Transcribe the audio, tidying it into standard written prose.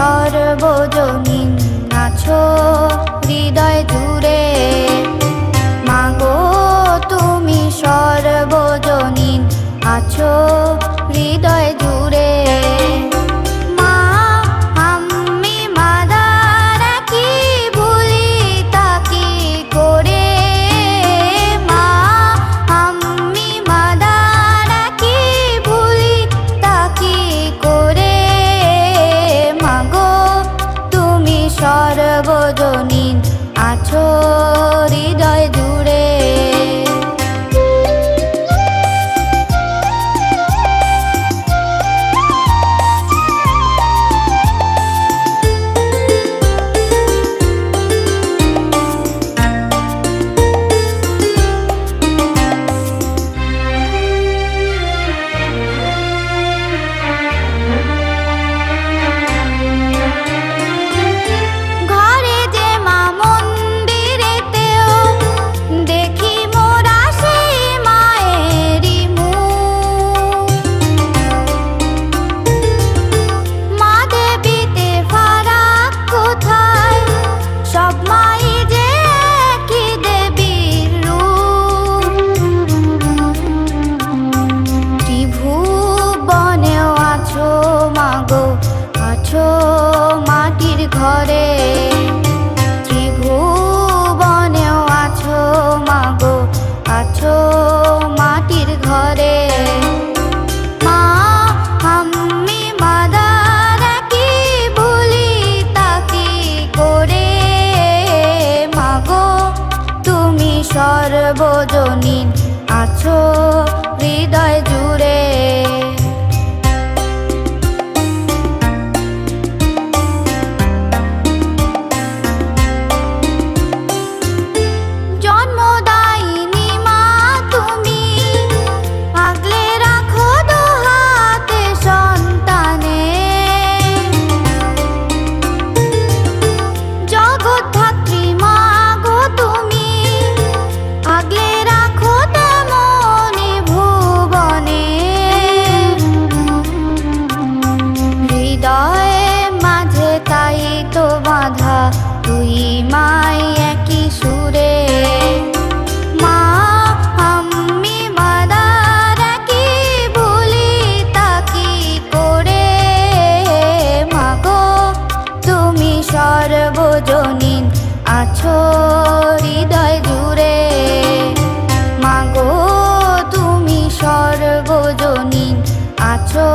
সর্বজনীন আছো হৃদয় জুড়ে। মাগো তুমি সর্বজনীন আছো হৃদয় জুড়ে। মা আমি মাদার কি ভুলি তাকি করে। মা আমি মাদার কি ভুলি তাকি করে। মাগো তুমি সর্বজনীন আছো হৃদয় জুড়ে। মাটির ঘরে ত্রিভুবনেও আছো মাগো আছো মাটির ঘরে। মা আমি মাদার কি ভুলি তাকি করে। মাগো তুমি সর্বজনীন আছো হৃদয় জুড়ে। তুই মাই একই সুরে। মা আমি মাদার কি ভুলি তাকি করে। মাগো তুমি সর্বজনীন আছো হৃদয় জুড়ে। মাগো তুমি সর্বজনীন আছো